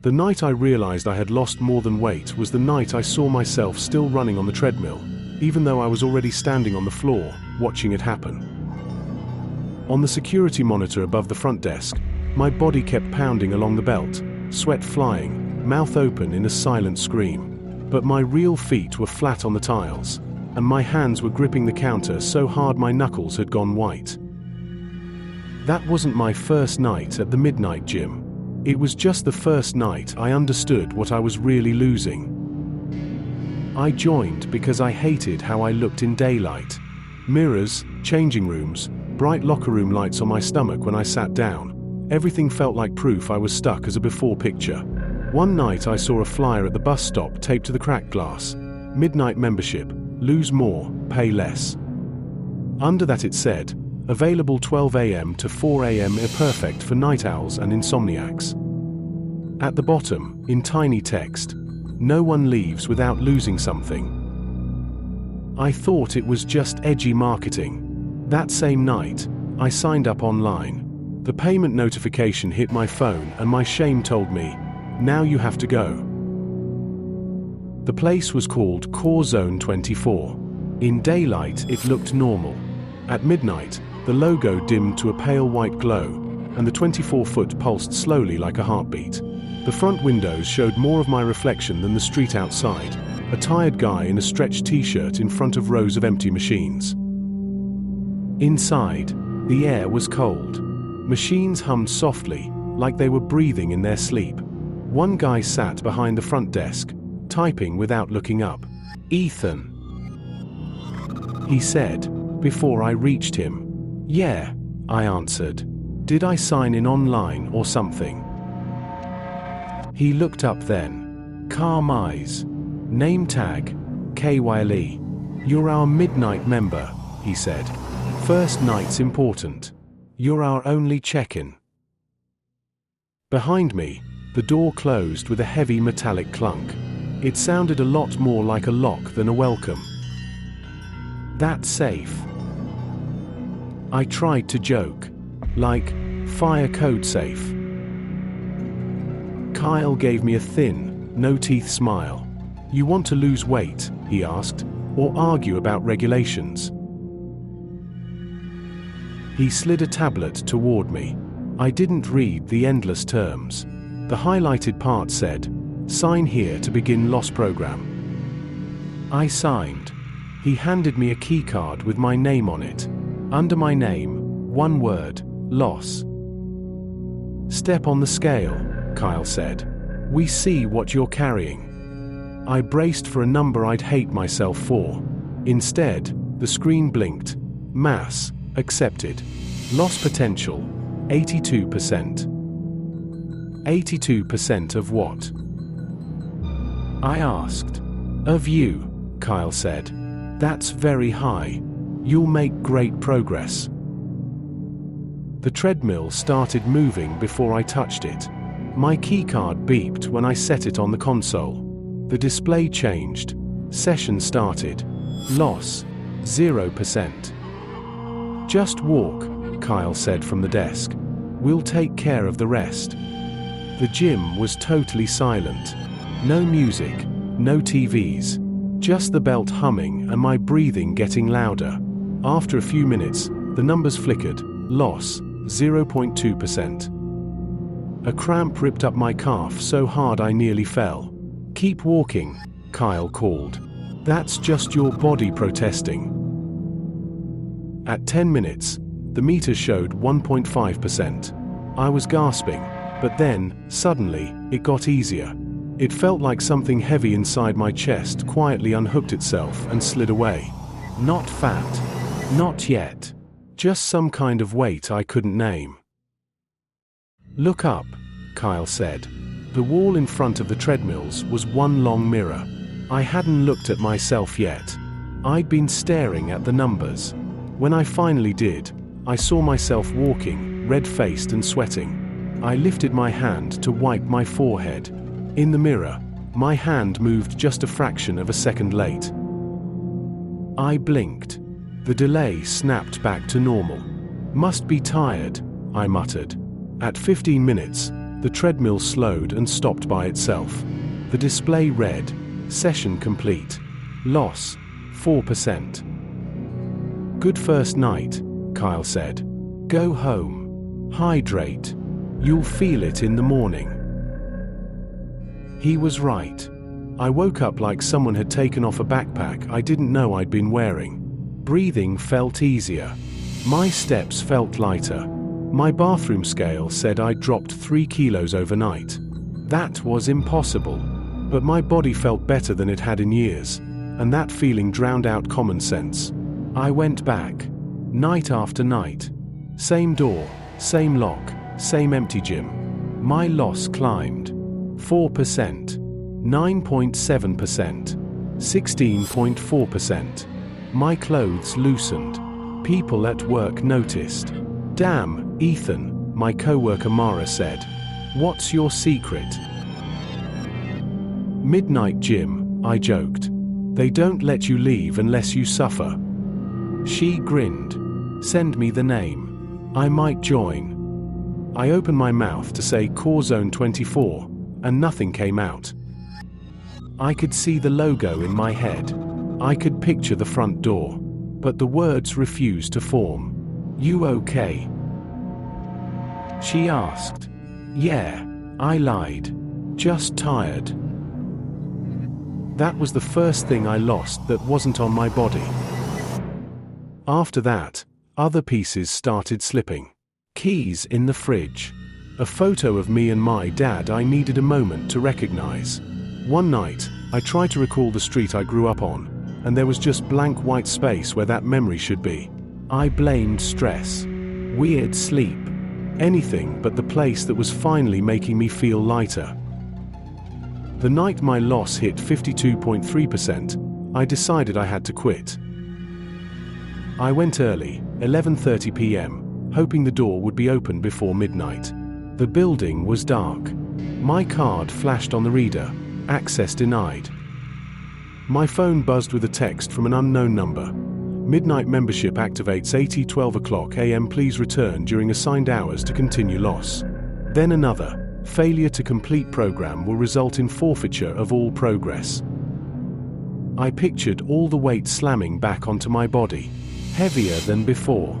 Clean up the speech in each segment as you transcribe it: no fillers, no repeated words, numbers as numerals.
The night I realized I had lost more than weight was the night I saw myself still running on the treadmill, even though I was already standing on the floor, watching it happen. On the security monitor above the front desk, my body kept pounding along the belt, sweat flying, mouth open in a silent scream. But my real feet were flat on the tiles, and my hands were gripping the counter so hard my knuckles had gone white. That wasn't my first night at the midnight gym. It was just the first night I understood what I was really losing. I joined because I hated how I looked in daylight. Mirrors, changing rooms, bright locker room lights on my stomach when I sat down. Everything felt like proof I was stuck as a before picture. One night I saw a flyer at the bus stop taped to the cracked glass. Midnight membership, lose more, pay less. Under that it said, available 12 a.m. to 4 a.m. perfect for night owls and insomniacs. At the bottom, in tiny text, no one leaves without losing something. I thought it was just edgy marketing. That same night, I signed up online. The payment notification hit my phone and my shame told me, now you have to go. The place was called Core Zone 24. In daylight it looked normal. At midnight, the logo dimmed to a pale white glow, and the 24-foot pulsed slowly like a heartbeat. The front windows showed more of my reflection than the street outside, a tired guy in a stretched t-shirt in front of rows of empty machines. Inside, the air was cold. Machines hummed softly, like they were breathing in their sleep. One guy sat behind the front desk, typing without looking up. "Ethan," he said, before I reached him. "Yeah," I answered. "Did I sign in online or something?" He looked up then. "Carmize. Name tag, KYLE. You're our midnight member," he said. "First night's important. You're our only check-in." Behind me, the door closed with a heavy metallic clunk. It sounded a lot more like a lock than a welcome. "That's safe." I tried to joke. Like, fire code safe. Kyle gave me a thin, no-teeth smile. "You want to lose weight?" he asked, "or argue about regulations?" He slid a tablet toward me. I didn't read the endless terms. The highlighted part said, "Sign here to begin loss program." I signed. He handed me a keycard with my name on it. Under my name, one word, loss. "Step on the scale," Kyle said. "We see what you're carrying." I braced for a number I'd hate myself for. Instead, the screen blinked. Mass, accepted. Loss potential, 82%. 82% of what? I asked. "Of you," Kyle said. "That's very high. You'll make great progress." The treadmill started moving before I touched it. My keycard beeped when I set it on the console. The display changed. Session started. Loss, 0%. "Just walk," Kyle said from the desk. "We'll take care of the rest." The gym was totally silent. No music, no TVs. Just the belt humming and my breathing getting louder. After a few minutes, the numbers flickered. Loss, 0.2%. A cramp ripped up my calf so hard I nearly fell. "Keep walking," Kyle called. "That's just your body protesting." At 10 minutes, the meter showed 1.5%. I was gasping, but then, suddenly, it got easier. It felt like something heavy inside my chest quietly unhooked itself and slid away. Not fat. Not yet. Just some kind of weight I couldn't name. "Look up," Kyle said. The wall in front of the treadmills was one long mirror. I hadn't looked at myself yet. I'd been staring at the numbers. When I finally did, I saw myself walking, red-faced and sweating. I lifted my hand to wipe my forehead. In the mirror, my hand moved just a fraction of a second late. I blinked. The delay snapped back to normal. "Must be tired," I muttered. At 15 minutes, The treadmill slowed and stopped by itself. The display read, "Session complete. Loss, 4%. "Good first night," Kyle said. "Go home. Hydrate. You'll feel it in the morning." He was right. I woke up like someone had taken off a backpack I didn't know I'd been wearing. Breathing felt easier. My steps felt lighter. My bathroom scale said I'd dropped 3 kilos overnight. That was impossible. But my body felt better than it had in years, and that feeling drowned out common sense. I went back. Night after night. Same door, same lock, same empty gym. My loss climbed. 4%. 9.7%. 16.4%. My clothes loosened. People at work noticed. "Damn, Ethan," my coworker Mara said. "What's your secret?" "Midnight gym," I joked. "They don't let you leave unless you suffer." She grinned. "Send me the name. I might join." I opened my mouth to say Core Zone 24, and nothing came out. I could see the logo in my head. I could picture the front door. But the words refused to form. "You okay?" She asked. "Yeah," I lied. "Just tired." That was the first thing I lost that wasn't on my body. After that, other pieces started slipping. Keys in the fridge. A photo of me and my dad I needed a moment to recognize. One night, I tried to recall the street I grew up on, and there was just blank white space where that memory should be. I blamed stress, weird sleep, anything but the place that was finally making me feel lighter. The night my loss hit 52.3%, I decided I had to quit. I went early, 11:30 p.m., hoping the door would be open before midnight. The building was dark. My card flashed on the reader, access denied. My phone buzzed with a text from an unknown number. "Midnight membership activates 12 o'clock a.m. Please return during assigned hours to continue loss." Then another. "Failure to complete program will result in forfeiture of all progress." I pictured all the weight slamming back onto my body, heavier than before.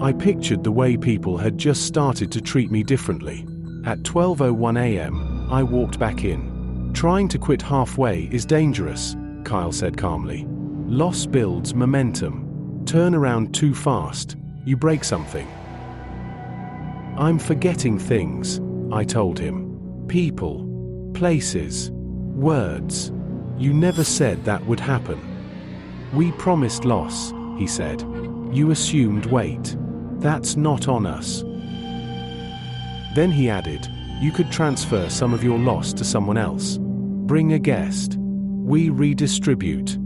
I pictured the way people had just started to treat me differently. At 12:01 a.m., I walked back in. "Trying to quit halfway is dangerous," Kyle said calmly. "Loss builds momentum. Turn around too fast, you break something." "I'm forgetting things," I told him. "People, places, words. You never said that would happen." "We promised loss," he said. "You assumed weight. That's not on us." Then he added, "You could transfer some of your loss to someone else. Bring a guest. We redistribute."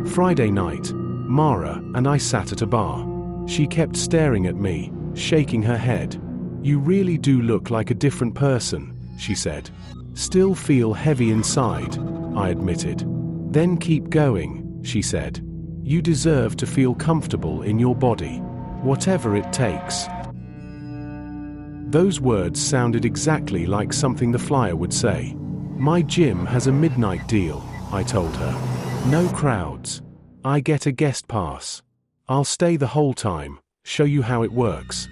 Friday night, Mara and I sat at a bar. She kept staring at me, shaking her head. "You really do look like a different person," she said. "Still feel heavy inside," I admitted. "Then keep going," she said. "You deserve to feel comfortable in your body. Whatever it takes." Those words sounded exactly like something the flyer would say. "My gym has a midnight deal," I told her. "No crowds. I get a guest pass. I'll stay the whole time, show you how it works."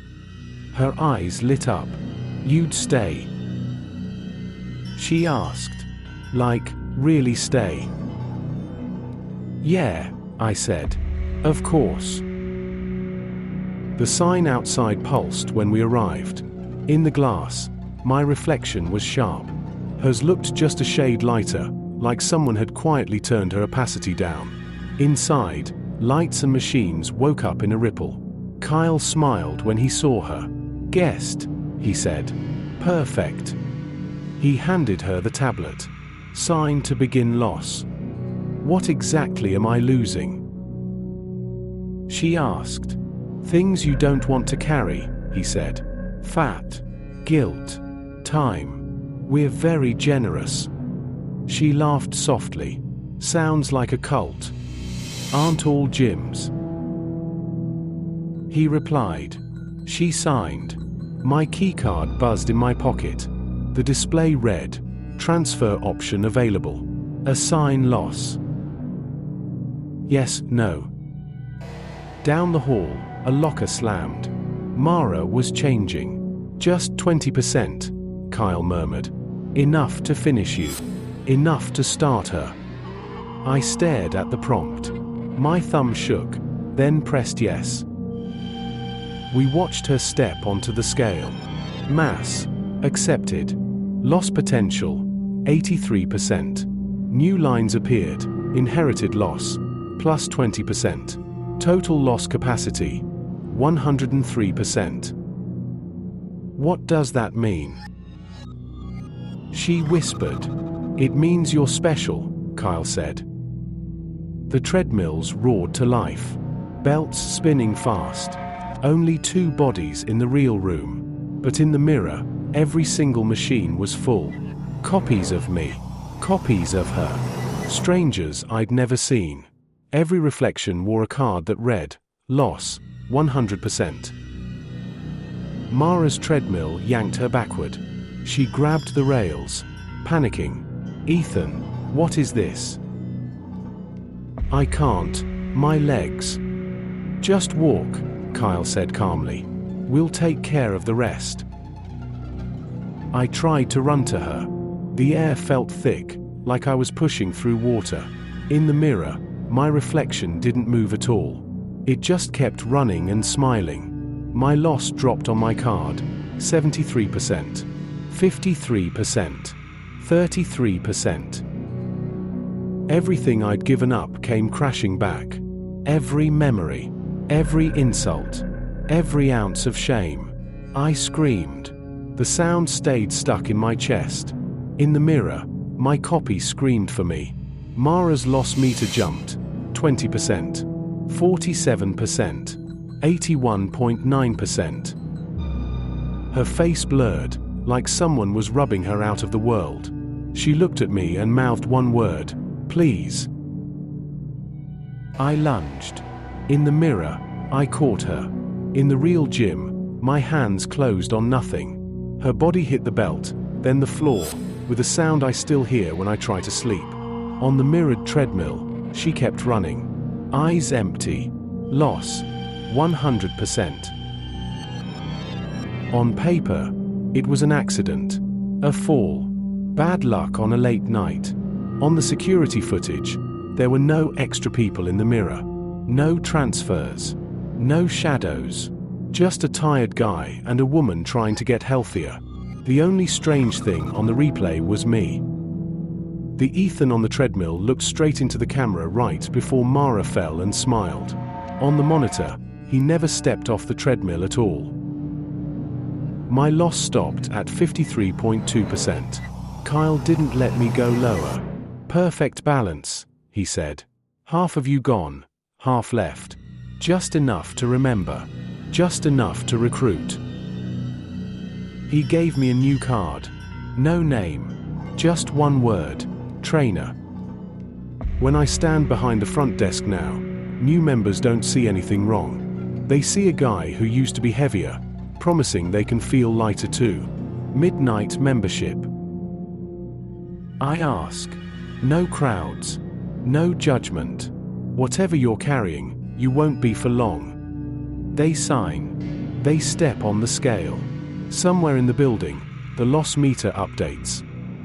Her eyes lit up. "You'd stay?" She asked. "Like, really stay?" "Yeah," I said. "Of course." The sign outside pulsed when we arrived. In the glass, my reflection was sharp. Hers looked just a shade lighter, like someone had quietly turned her opacity down. Inside, lights and machines woke up in a ripple. Kyle smiled when he saw her. "Guest," he said. "Perfect." He handed her the tablet. "Sign to begin loss." "What exactly am I losing?" She asked. "Things you don't want to carry," he said. "Fat, guilt, time. We're very generous." She laughed softly. "Sounds like a cult. Aren't all gyms?" He replied. She signed. My keycard buzzed in my pocket. The display read, "Transfer option available. Assign loss." Yes, no. Down the hall, a locker slammed. Mara was changing. "Just 20%, Kyle murmured. "Enough to finish you. Enough to start her." I stared at the prompt. My thumb shook, then pressed yes. We watched her step onto the scale. Mass, accepted. Loss potential, 83%. New lines appeared. Inherited loss, plus 20%. Total loss capacity, 103%. What does that mean? She whispered. "It means you're special," Kyle said. The treadmills roared to life. Belts spinning fast. Only 2 bodies in the real room. But in the mirror, every single machine was full. Copies of me. Copies of her. Strangers I'd never seen. Every reflection wore a card that read, "Loss, 100%. Mara's treadmill yanked her backward. She grabbed the rails, panicking. "Ethan, what is this?" "I can't. My legs." "Just walk," Kyle said calmly. "We'll take care of the rest." I tried to run to her. The air felt thick, like I was pushing through water. In the mirror, my reflection didn't move at all. It just kept running and smiling. My loss dropped on my card. 73%. 53%. 33%. Everything I'd given up came crashing back. Every memory. Every insult. Every ounce of shame. I screamed. The sound stayed stuck in my chest. In the mirror, my copy screamed for me. Mara's loss meter jumped. 20%. 47%. 81.9%. Her face blurred, like someone was rubbing her out of the world. She looked at me and mouthed one word, "Please." I lunged. In the mirror, I caught her. In the real gym, my hands closed on nothing. Her body hit the belt, then the floor, with a sound I still hear when I try to sleep. On the mirrored treadmill, she kept running. Eyes empty. Loss, 100%. On paper, it was an accident. A fall. Bad luck on a late night. On the security footage, there were no extra people in the mirror. No transfers. No shadows. Just a tired guy and a woman trying to get healthier. The only strange thing on the replay was me. The Ethan on the treadmill looked straight into the camera right before Mara fell and smiled. On the monitor, he never stepped off the treadmill at all. My loss stopped at 53.2%. Kyle didn't let me go lower. "Perfect balance," he said. "Half of you gone, half left. Just enough to remember. Just enough to recruit." He gave me a new card. No name. Just one word. Trainer. When I stand behind the front desk now, new members don't see anything wrong. They see a guy who used to be heavier, promising they can feel lighter too. Midnight membership. I ask. No crowds. No judgment. Whatever you're carrying, you won't be for long. They sign. They step on the scale. Somewhere in the building, the loss meter updates.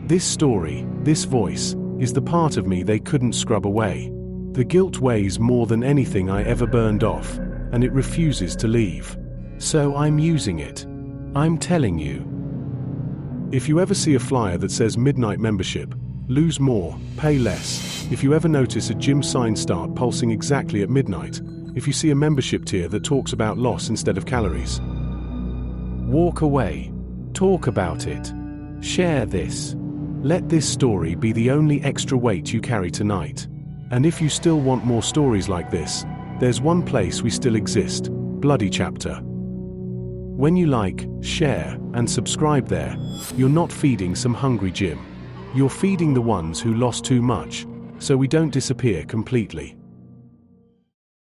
This story, this voice, is the part of me they couldn't scrub away. The guilt weighs more than anything I ever burned off, and it refuses to leave. So I'm using it. I'm telling you. If you ever see a flyer that says midnight membership, lose more, pay less. If you ever notice a gym sign start pulsing exactly at midnight, if you see a membership tier that talks about loss instead of calories, walk away. Talk about it. Share this. Let this story be the only extra weight you carry tonight. And if you still want more stories like this, there's one place we still exist, Bloody Chapter. When you like, share, and subscribe there, you're not feeding some hungry gym. You're feeding the ones who lost too much, so we don't disappear completely.